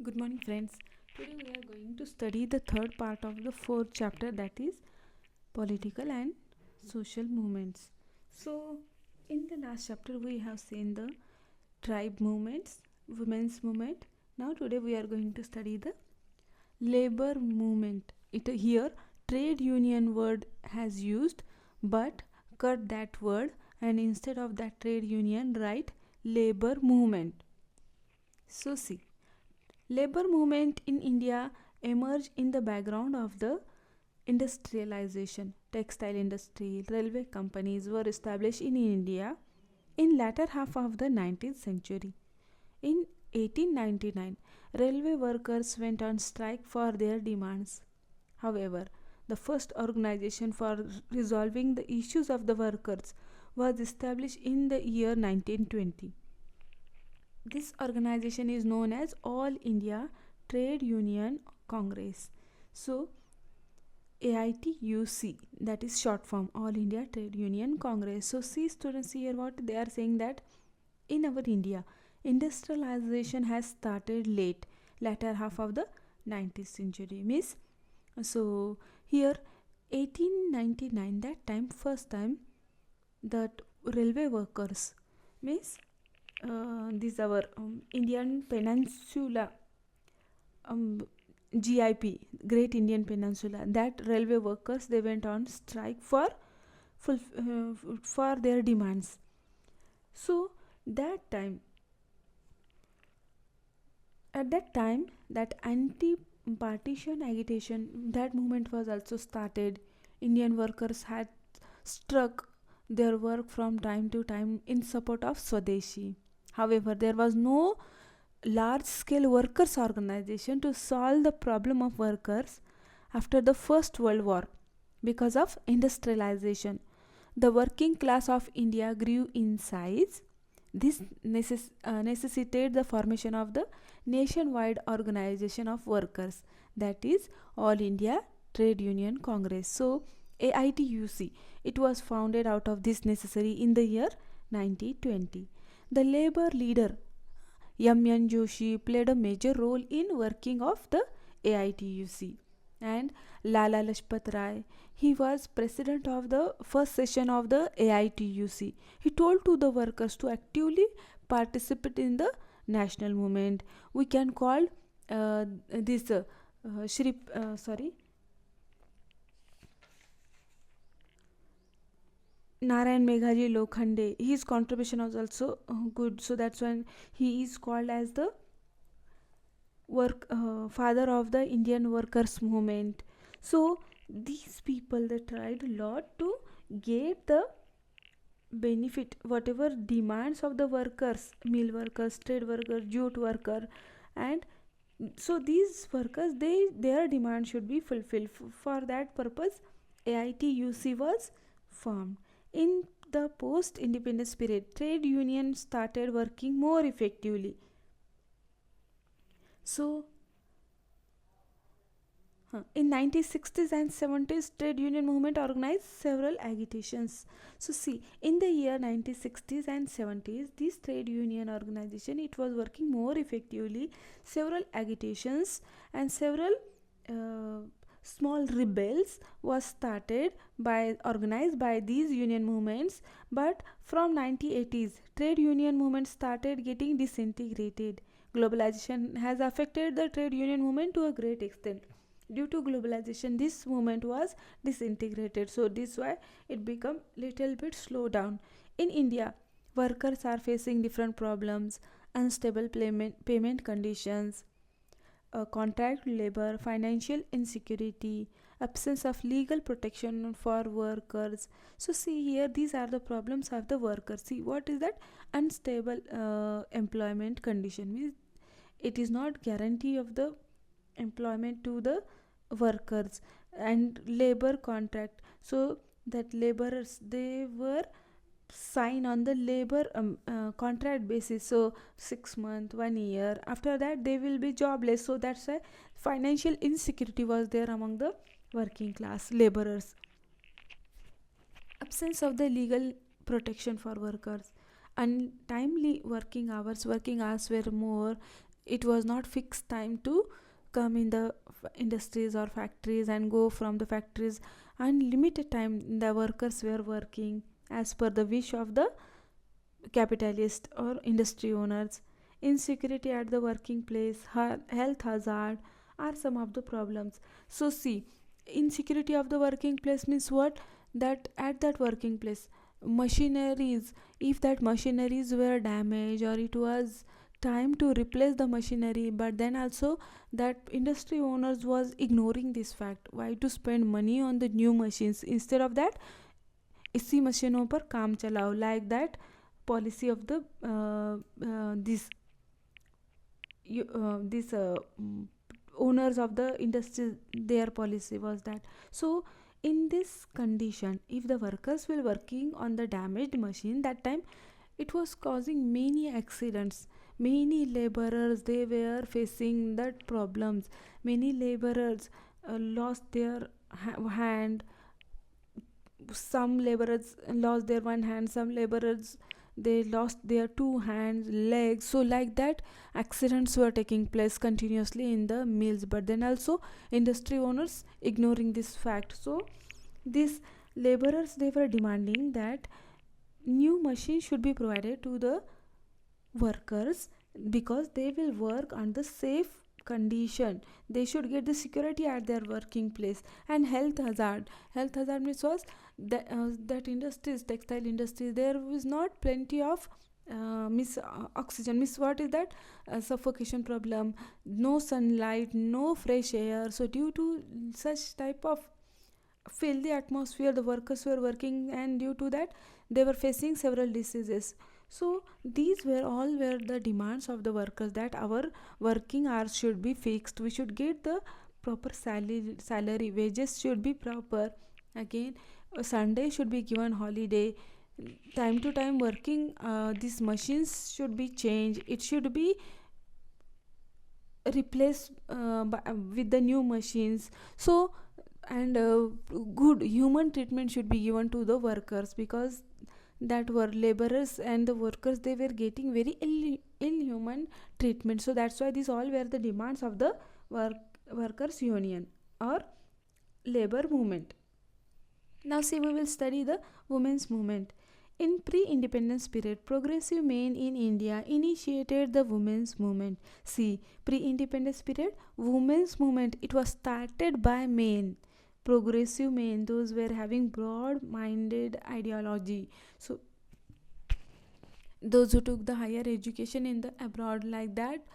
Good morning, friends. Today we are going to study the third part of the fourth chapter, that is political and social movements. So, in the last chapter, we have seen the tribe movements, women's movement. Now, today we are going to study the labor movement. Here trade union word has used, but cut that word and instead of that trade union write labor movement. So, see. Labor movement in India emerged in the background of the industrialization. Textile industry, railway companies were established in India in latter half of the 19th century. In 1899, railway workers went on strike for their demands. However, the first organization for resolving the issues of the workers was established in the year 1920. This organization is known as All India Trade Union Congress. So, AITUC, that is short form, All India Trade Union Congress. So, see students here what they are saying, that in our India, industrialization has started latter half of the 19th century. Means, so here 1899, that time, first time that railway workers, means this our Indian Peninsula, GIP, Great Indian Peninsula, that railway workers they went on strike for their demands. So that time, at that time, that anti-partition agitation, that movement was also started. Indian workers had struck their work from time to time in support of Swadeshi. However, there was no large scale workers organization to solve the problem of workers after the First World War. Because of industrialization, the working class of India grew in size. This necessitated the formation of the nationwide organization of workers, that is All India Trade Union Congress. So AITUC, it was founded out of this necessary in the year 1920. The labor leader M.N. Joshi played a major role in working of the AITUC, and Lala Lajpat Rai, he was president of the first session of the AITUC. He told to the workers to actively participate in the national movement. We can call this Shri sorry Narayan Meghaji Lokhande. His contribution was also good, so that's when he is called as the father of the Indian workers movement. So these people they tried a lot to get the benefit whatever demands of the workers, mill workers, trade workers, jute worker, and so these workers, their demand should be fulfilled. For that purpose, AITUC was formed. In the post independence period, trade unions started working more effectively. So in 1960s and 70s, trade union movement organized several agitations. So see, in the year 1960s and 70s, this trade union organization it was working more effectively. Several agitations and several uh, small rebels was started by organized by these union movements. But from 1980s, trade union movement started getting disintegrated. Globalization has affected the trade union movement to a great extent. Due to globalization, this movement was disintegrated, so this why it become little bit slow down. In India, workers are facing different problems: unstable payment conditions, contract labor, financial insecurity, absence of legal protection for workers. So see here, these are the problems of the workers. See what is that? Unstable employment condition means it is not guarantee of the employment to the workers. And labor contract, so that laborers they were sign on the labor contract basis, so 6 month 1 year, after that they will be jobless. So that's why financial insecurity was there among the working class laborers. Absence of the legal protection for workers, untimely working hours were more, it was not fixed time to come in the industries or factories and go from the factories. Unlimited time the workers were working as per the wish of the capitalist or industry owners. Insecurity at the working place, health hazard are some of the problems. So see, insecurity of the working place means what? That at that working place, machineries, if that machineries were damaged or it was time to replace the machinery, but then also that industry owners was ignoring this fact. Why to spend money on the new machines? Instead of that, इसी मशीनों पर काम चलाओ, like that policy of the this owners of the industry, their policy was that. So in this condition, if the workers were working on the damaged machine, that time it was causing many accidents. Many laborers, they were facing that problems. Many laborers lost their hand. Some laborers lost their one hand, some laborers they lost their two hands, legs. So like that, accidents were taking place continuously in the mills, but then also industry owners ignoring this fact. So these laborers, they were demanding that new machines should be provided to the workers, because they will work on the safe condition. They should get the security at their working place. And health hazard means was that industries, textile industries, there was not plenty of miss oxygen. Miss what is that? Suffocation problem, no sunlight, no fresh air. So due to such type of filthy atmosphere, the workers were working, and due to that they were facing several diseases. So these were all were the demands of the workers, that our working hours should be fixed, we should get the proper salary, wages should be proper. Again, Sunday should be given holiday. Time to time working, these machines should be changed, it should be replaced with the new machines. So and good human treatment should be given to the workers, because that were laborers and the workers, they were getting very inhuman treatment. So that's why these all were the demands of the workers union or labor movement. Now see, we will study the women's movement. In pre-independence period, progressive men in India initiated the women's movement. See, pre-independence period, women's movement, it was started by men, progressive men, those were having broad-minded ideology. So those who took the higher education in the abroad, like that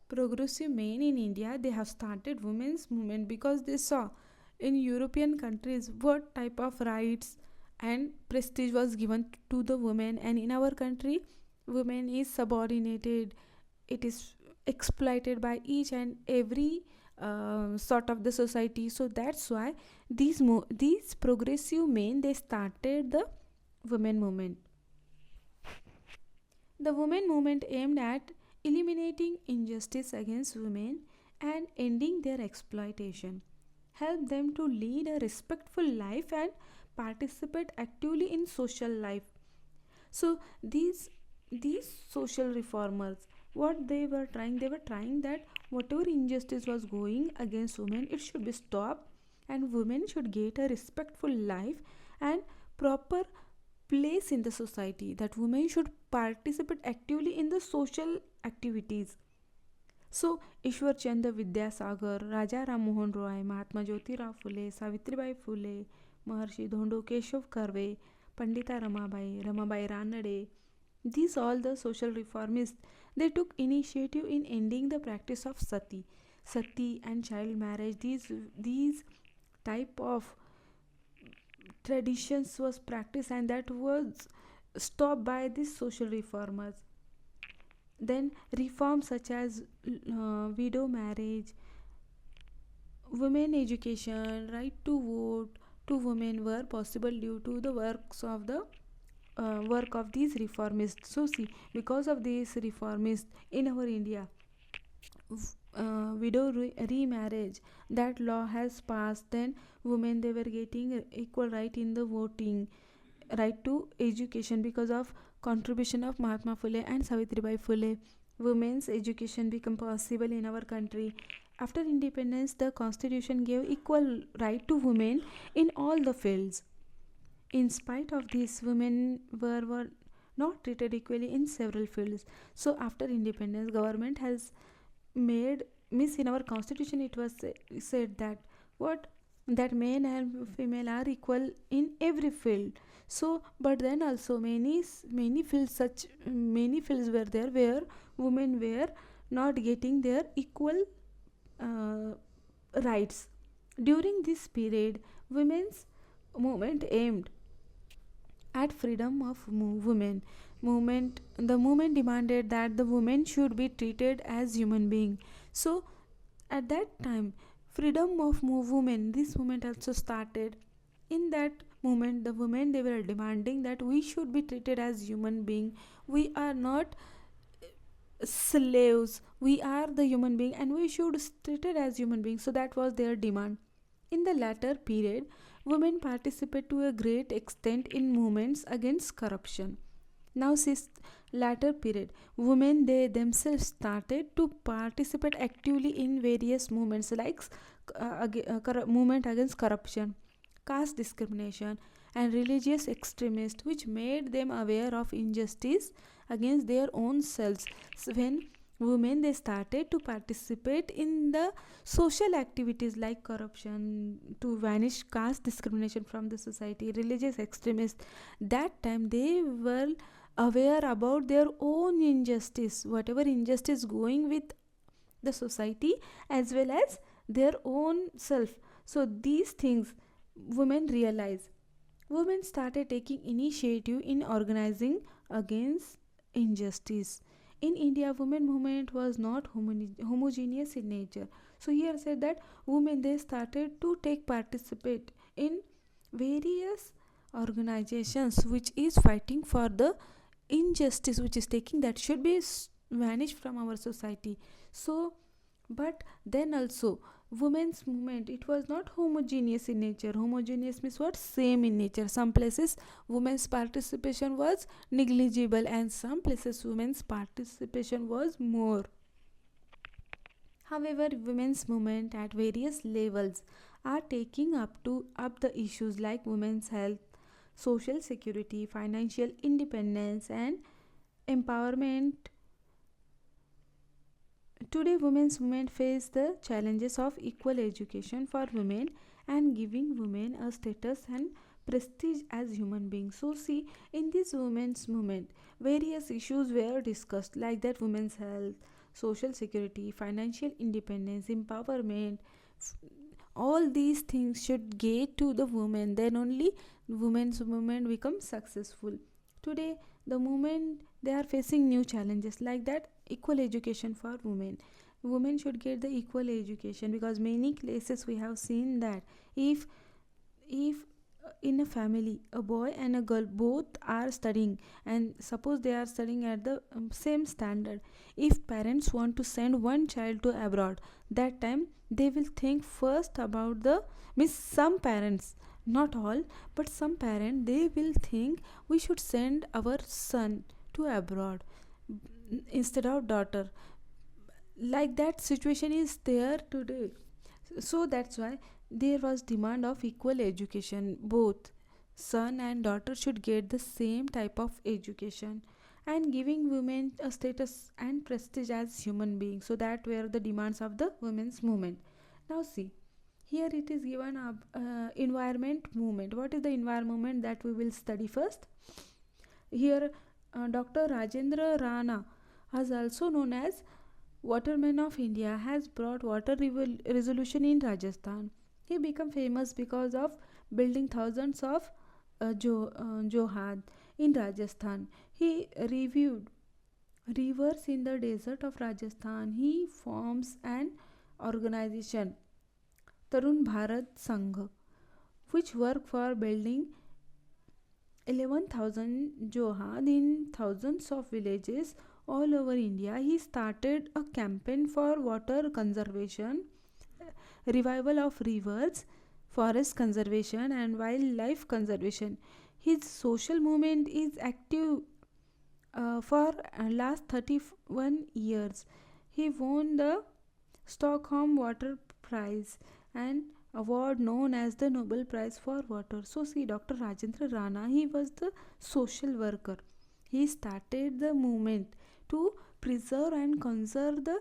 progressive men in India, they have started women's movement, because they saw in European countries what type of rights and prestige was given to the women, and in our country women is subordinated, it is exploited by each and every sort of the society. So that's why these progressive men, they started the women movement. The women movement aimed at eliminating injustice against women and ending their exploitation, help them to lead a respectful life and participate actively in social life. So these social reformers, what they were trying that whatever injustice was going against women, it should be stopped, and women should get a respectful life and proper place in the society, that women should participate actively in the social activities. So Ishwar Chandra Vidyasagar, Raja Ram Mohan Roy, Mahatma Jyotirao Phule, Savitribai Phule, Maharshi Dhondo Keshav Karve, Pandita Ramabai Ranade, these all the social reformists, they took initiative in ending the practice of sati and child marriage. These type of traditions was practiced, and that was stopped by these social reformers. Then reforms such as widow marriage, women education, right to vote to women were possible due to the work of these reformists. So see, because of these reformists in our India, widow remarriage, that law has passed. Then women, they were getting equal right in the voting, right to education, because of contribution of Mahatma Phule and Savitribai Phule. women's education become possible in our country. After independence, the constitution gave equal right to women in all the fields. In spite of this, women were not treated equally in several fields. So after independence, government has made, means in our constitution it was said that what, that men and female are equal in every field. So but then also many fields, such many fields were there where women were not getting their equal uh, rights. During this period, women's movement aimed at freedom of women. Movement The movement demanded that the women should be treated as human being. So at that time, freedom of women, this movement also started. In that movement, the women, they were demanding that we should be treated as human being. We are not slaves, we are the human being and we should be treated as human beings. So that was their demand. In the latter period, women participate to a great extent in movements against corruption. Now since latter period, women, they themselves started to participate actively in various movements like movement against corruption, caste discrimination, and religious extremists, which made them aware of injustice against their own selves. So when women, they started to participate in the social activities like corruption, to vanish caste discrimination from the society, religious extremists, that time they were aware about their own injustice, whatever injustice going with the society as well as their own self. So these things women realize. Women started taking initiative in organizing against injustice. In India, women movement was not homogeneous in nature. So here said that women, they started to take participate in various organizations which is fighting for the injustice which is taking, that should be vanished from our society. So but then also, women's movement, it was not homogeneous in nature. Homogeneous means what? Same in nature. Some places women's participation was negligible and some places women's participation was more. However, women's movement at various levels are taking up the issues like women's health, social security, financial independence, and empowerment. Today, women's movement face the challenges of equal education for women and giving women a status and prestige as human beings. So, see, in this women's movement, various issues were discussed like that: women's health, social security, financial independence, empowerment. All these things should get to the women. Then only women's movement becomes successful. Today, the movement, they are facing new challenges like that: equal education for women. Women should get the equal education, because many places we have seen that if in a family a boy and a girl both are studying, and suppose they are studying at the same standard, if parents want to send one child to abroad, that time they will think first about the, means some parents, not all, but some parents, they will think we should send our son to abroad instead of daughter. Like that situation is there today. So that's why there was demand of equal education. Both son and daughter should get the same type of education, and giving women a status and prestige as human beings. So that were the demands of the women's movement. Now see, here it is given up environment movement. What is the environment that we will study first? Here Dr. Rajendra Rana, as also known as Waterman of India, has brought water resolution in Rajasthan. He became famous because of building thousands of johad in Rajasthan. He reviewed rivers in the desert of Rajasthan. He forms an organization, Tarun Bharat Sangh, which work for building 11,000 johad in thousands of villages all over India. He started a campaign for water conservation, revival of rivers, forest conservation, and wildlife conservation. His social movement is active For last 31 years he won the Stockholm Water Prize, an award known as the Nobel Prize for Water. So, see, Dr. Rajendra Rana, he was the social worker. He started the movement to preserve and conserve the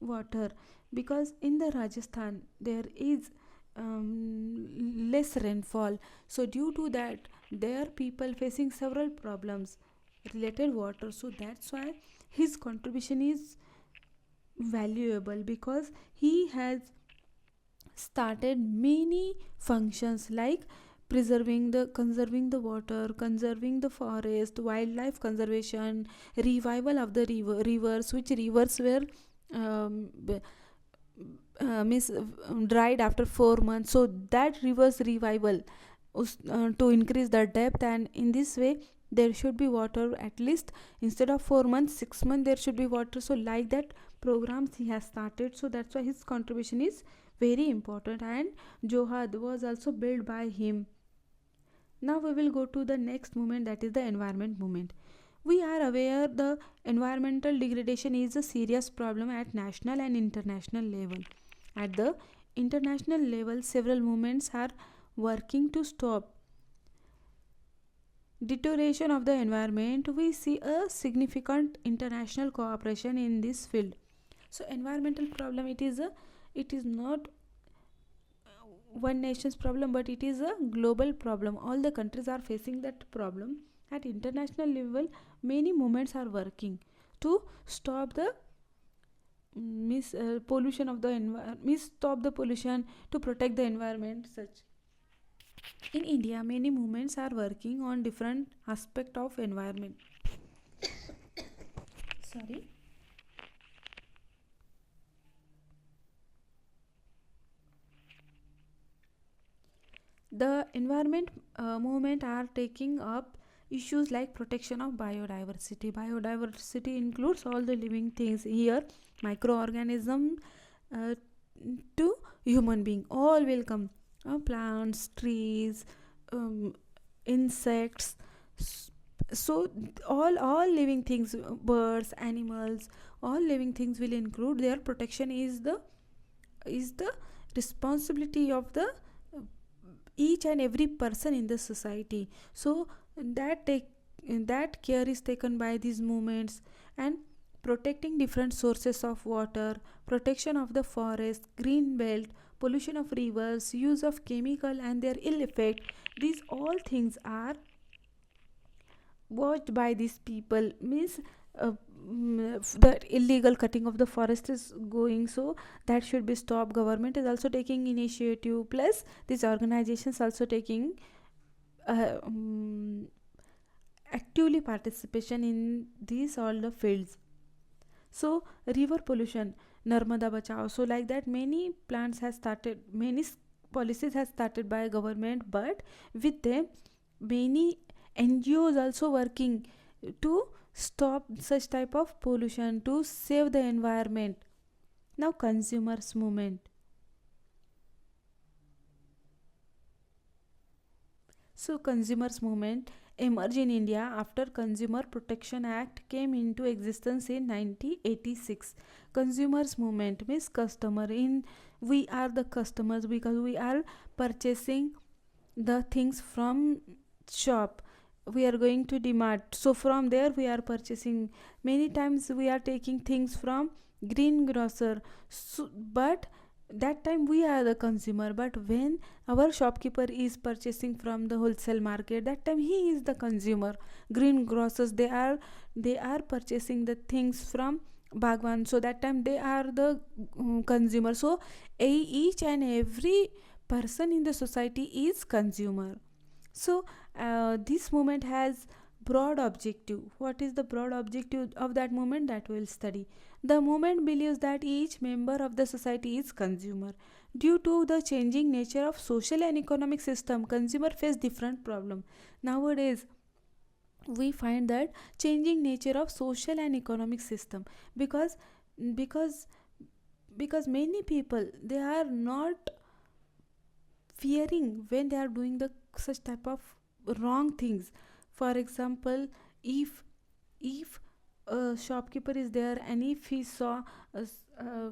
water, because in the Rajasthan there is less rainfall. So, due to that, there are people facing several problems related water. So, that's why his contribution is valuable, because he has started many functions like preserving the conserving the water, conserving the forest, wildlife conservation, revival of the rivers, which rivers were um, b- dried after 4 months, so that rivers revival was to increase the depth, and in this way there should be water at least instead of 4 months, 6 months there should be water. So like that programs he has started, so that's why his contribution is very important, and Johad was also built by him. Now we will go to the next movement, that is the environment movement. We are aware the environmental degradation is a serious problem at national and international level. At the international level, several movements are working to stop deterioration of the environment. We see a significant international cooperation in this field. So environmental problem, it is not one nation's problem, but it is a global problem. All the countries are facing that problem. At international level, many movements are working to stop the pollution of the environment, stop the pollution, to protect the environment. Such in India, many movements are working on different aspect of environment. Sorry. The environment movement are taking up issues like protection of biodiversity. Biodiversity includes all the living things here, microorganism uh, to human being, all will come. Plants, trees, um, insects. S- So all living things, birds, animals, all living things will include. Their protection is the responsibility of the each and every person in the society. So that take that care is taken by these movements, and protecting different sources of water, protection of the forest, green belt, pollution of rivers, use of chemical and their ill effect, these all things are watched by these people. Means the illegal cutting of the forest is going, so that should be stopped. Government is also taking initiative, plus these organizations also taking uh, um, actively participation in these all the fields. So river pollution, Narmada Bachao, so like that many plants has started, many policies has started by government, but with them many NGOs also working to stop such type of pollution, to save the environment. Now consumers movement. So consumers movement emerged in India after Consumer Protection Act came into existence in 1986. Consumers movement means customer, in we are the customers, because we are purchasing the things from shop. We are going to DMart, so from there we are purchasing. Many times we are taking things from green grocer, so, but that time we are the consumer, but when our shopkeeper is purchasing from the wholesale market, that time he is the consumer. Green grocers, they are purchasing the things from Bhagwan, so that time they are the consumer. So each and every person in the society is consumer. So this movement has broad objective. What is the broad objective of that movement, that we will study. The movement believes that each member of the society is consumer. Due to the changing nature of social and economic system, consumer face different problem. Nowadays we find that changing nature of social and economic system, because because because many people, they are not fearing when they are doing the such type of wrong things. For example, if if a shopkeeper is there and if he saw a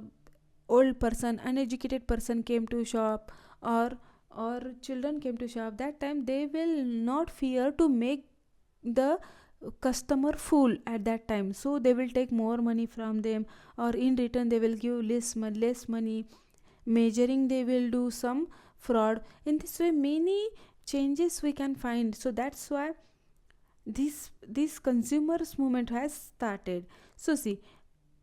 old person, uneducated person came to shop, or children came to shop, that time they will not fear to make the customer fool at that time, so they will take more money from them, or in return they will give less money. Measuring, they will do some fraud. In this way many changes we can find. So that's why this consumers movement has started. So see,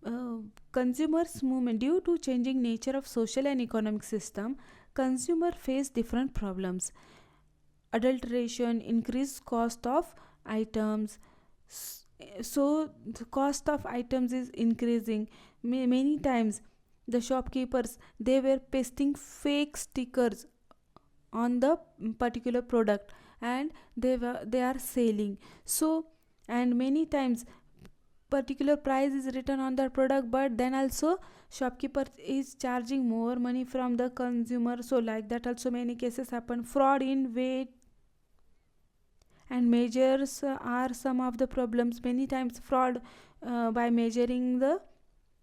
uh, consumers movement, due to changing nature of social and economic system, consumer face different problems: adulteration, increased cost of items. So the cost of items is increasing. Many times the shopkeepers, they were pasting fake stickers on the particular product, and they are selling. So, and many times particular price is written on the product, but then also shopkeeper is charging more money from the consumer. So like that also many cases happen. Fraud in weight and measures are some of the problems. Many times fraud by measuring the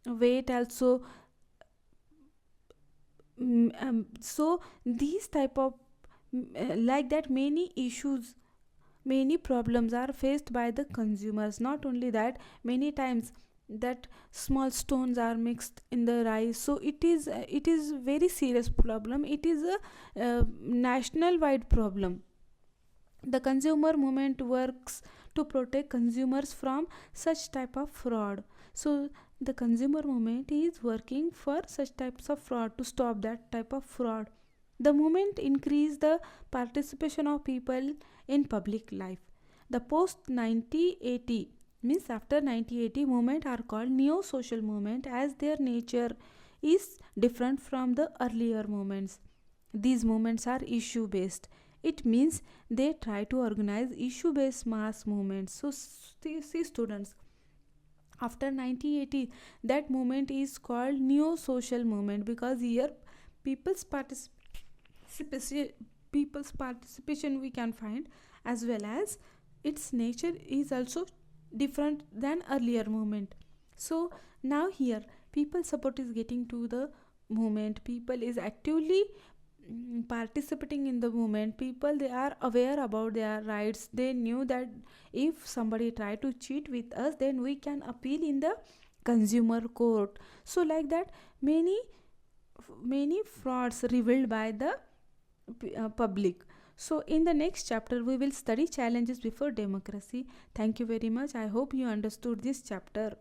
weight also. So these type of like that many issues, many problems are faced by the consumers. Not only that, many times that small stones are mixed in the rice, so it is very serious problem. It is a national wide problem. The consumer movement works to protect consumers from such type of fraud. So the consumer movement is working for such types of fraud, to stop that type of fraud. The movement increase the participation of people in public life. The post 1980, means after 1980 movement, are called neo social movement, as their nature is different from the earlier movements. These movements are issue based. It means they try to organize issue based mass movements. So see students, after 1980, that movement is called neo social movement, because here people's participation people's participation we can find, as well as its nature is also different than earlier movement. So now here people support is getting to the movement. People is actively participating in the movement. People, they are aware about their rights. They knew that if somebody try to cheat with us, then we can appeal in the consumer court. So like that many frauds revealed by the public. So in the next chapter we will study challenges before democracy. Thank you very much. I hope you understood this chapter.